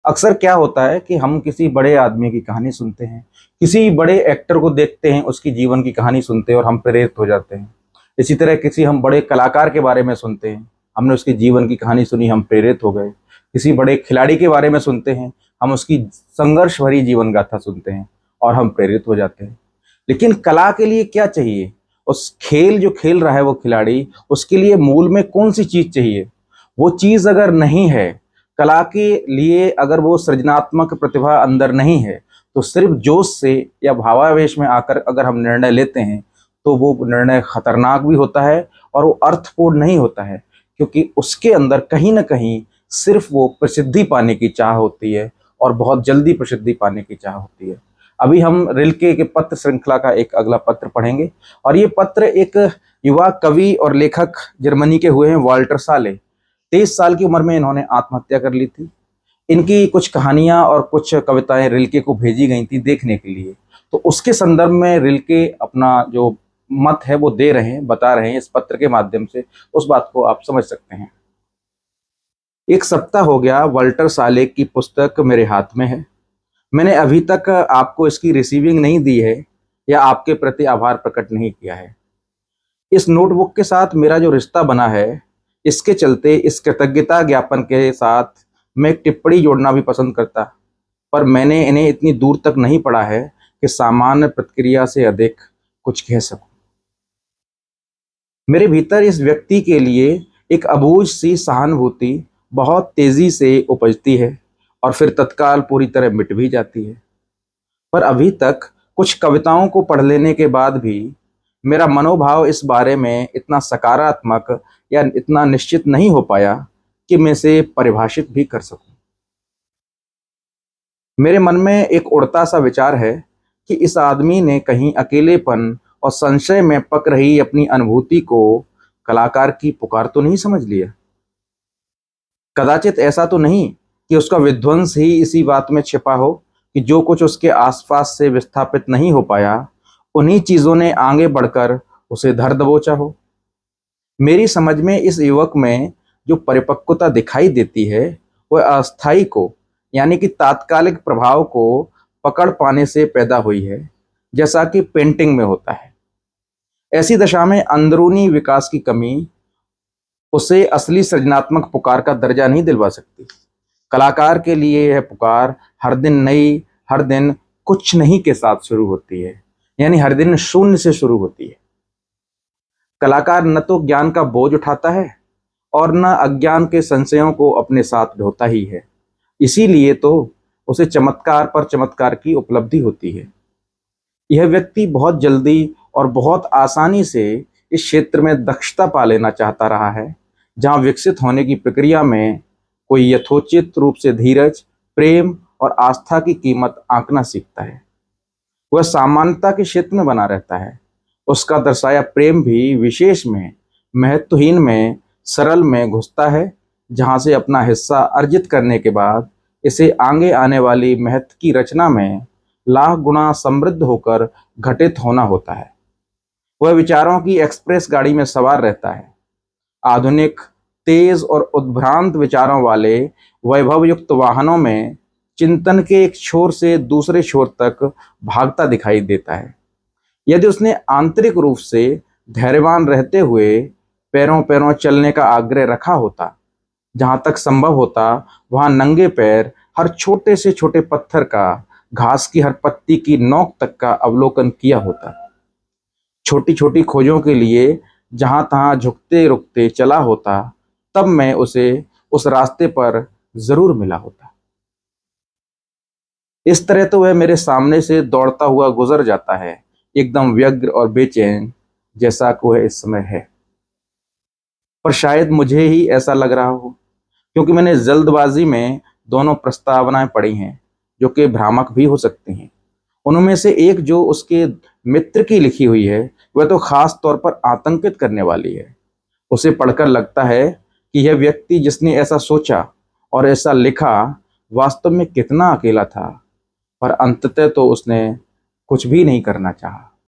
अक्सर क्या होता है कि हम किसी बड़े आदमी की कहानी सुनते हैं, किसी बड़े एक्टर को देखते हैं, उसकी जीवन की कहानी सुनते हैं और हम प्रेरित हो जाते हैं। इसी तरह किसी हम बड़े कलाकार के बारे में सुनते हैं, हमने उसके जीवन की कहानी सुनी, हम प्रेरित हो गए। किसी बड़े खिलाड़ी के बारे में सुनते हैं, हम उसकी संघर्ष भरी जीवन गाथा सुनते हैं और हम प्रेरित हो जाते हैं। लेकिन कला के लिए क्या चाहिए? उस खेल जो खेल रहा है वो खिलाड़ी, उसके लिए मूल में कौन सी चीज चाहिए? वो चीज अगर नहीं है, कला के लिए अगर वो सृजनात्मक प्रतिभा अंदर नहीं है, तो सिर्फ जोश से या भावावेश में आकर अगर हम निर्णय लेते हैं तो वो निर्णय खतरनाक भी होता है और वो अर्थपूर्ण नहीं होता है, क्योंकि उसके अंदर कहीं ना कहीं सिर्फ वो प्रसिद्धि पाने की चाह होती है और बहुत जल्दी प्रसिद्धि पाने की चाह होती है। अभी हम रिल्के के पत्र श्रृंखला का एक अगला पत्र पढ़ेंगे और ये पत्र एक युवा कवि और लेखक जर्मनी के हुए हैं, वाल्टर साले। 23 साल की उम्र में इन्होंने आत्महत्या कर ली थी। इनकी कुछ कहानियां और कुछ कविताएं रिल्के को भेजी गई थी देखने के लिए। तो उसके संदर्भ में रिल्के अपना जो मत है वो दे रहे हैं, बता रहे हैं इस पत्र के माध्यम से। उस बात को आप समझ सकते हैं। एक सप्ताह हो गया वाल्टर साले की पुस्तक मेरे हाथ में है। मैंने अभी तक आपको इसकी रिसीविंग नहीं दी है या आपके प्रति आभार प्रकट नहीं किया है। इस नोटबुक के साथ मेरा जो रिश्ता बना है, इसके चलते इस कृतज्ञता ज्ञापन के साथ मैं एक टिप्पणी जोड़ना भी पसंद करता, पर मैंने इन्हें इतनी दूर तक नहीं पढ़ा है कि सामान्य प्रतिक्रिया से अधिक कुछ कह सकूं। मेरे भीतर इस व्यक्ति के लिए एक अबूझ सी सहानुभूति बहुत तेजी से उपजती है और फिर तत्काल पूरी तरह मिट भी जाती है। पर अभी तक कुछ कविताओं को पढ़ लेने के बाद भी मेरा मनोभाव इस बारे में इतना सकारात्मक या इतना निश्चित नहीं हो पाया कि मैं इसे परिभाषित भी कर सकूं। मेरे मन में एक उड़ता सा विचार है कि इस आदमी ने कहीं अकेलेपन और संशय में पक रही अपनी अनुभूति को कलाकार की पुकार तो नहीं समझ लिया। कदाचित ऐसा तो नहीं कि उसका विध्वंस ही इसी बात में छिपा हो कि जो कुछ उसके आसपास से विस्थापित नहीं हो पाया, उन्हीं चीजों ने आगे बढ़कर उसे धर दबोचा हो। मेरी समझ में इस युवक में जो परिपक्वता दिखाई देती है, वह अस्थायी को यानी कि तात्कालिक प्रभाव को पकड़ पाने से पैदा हुई है, जैसा कि पेंटिंग में होता है। ऐसी दशा में अंदरूनी विकास की कमी उसे असली सृजनात्मक पुकार का दर्जा नहीं दिलवा सकती। कलाकार के लिए यह पुकार हर दिन नई, हर दिन कुछ नहीं के साथ शुरू होती है, यानी हर दिन शून्य से शुरू होती है। कलाकार न तो ज्ञान का बोझ उठाता है और न अज्ञान के संशयों को अपने साथ ढोता ही है। इसीलिए तो उसे चमत्कार पर चमत्कार की उपलब्धि होती है। यह व्यक्ति बहुत जल्दी और बहुत आसानी से इस क्षेत्र में दक्षता पा लेना चाहता रहा है, जहां विकसित होने की प्रक्रिया में कोई यथोचित रूप से धीरज, प्रेम और आस्था की कीमत आंकना सीखता है। वह सामान्यता के क्षेत्र में बना रहता है। उसका दर्शाया प्रेम भी विशेष में, महत्वहीन में, सरल में घुसता है, जहां से अपना हिस्सा अर्जित करने के बाद इसे आगे आने वाली महत्व की रचना में लाख गुना समृद्ध होकर घटित होना होता है। वह विचारों की एक्सप्रेस गाड़ी में सवार रहता है, आधुनिक, तेज और उद्भ्रांत विचारों वाले वैभव युक्त वाहनों में चिंतन के एक छोर से दूसरे छोर तक भागता दिखाई देता है। यदि उसने आंतरिक रूप से धैर्यवान रहते हुए पैरों पैरों चलने का आग्रह रखा होता, जहां तक संभव होता वहां नंगे पैर हर छोटे से छोटे पत्थर का, घास की हर पत्ती की नोक तक का अवलोकन किया होता, छोटी छोटी खोजों के लिए जहां तहां झुकते रुकते चला होता, तब मैं उसे उस रास्ते पर जरूर मिला होता। इस तरह तो वह मेरे सामने से दौड़ता हुआ गुजर जाता है, एकदम व्यग्र और बेचैन, जैसा कि वह इस समय है। पर शायद मुझे ही ऐसा लग रहा हो, क्योंकि मैंने जल्दबाजी में दोनों प्रस्तावनाएं पढ़ी हैं, जो कि भ्रामक भी हो सकती हैं। उनमें से एक जो उसके मित्र की लिखी हुई है, वह तो खास तौर पर आतंकित करने वाली है। उसे पढ़कर लगता है कि यह व्यक्ति जिसने ऐसा सोचा और ऐसा लिखा, वास्तव में कितना अकेला था, पर अंततः तो उसने कुछ भी नहीं करना चाहा।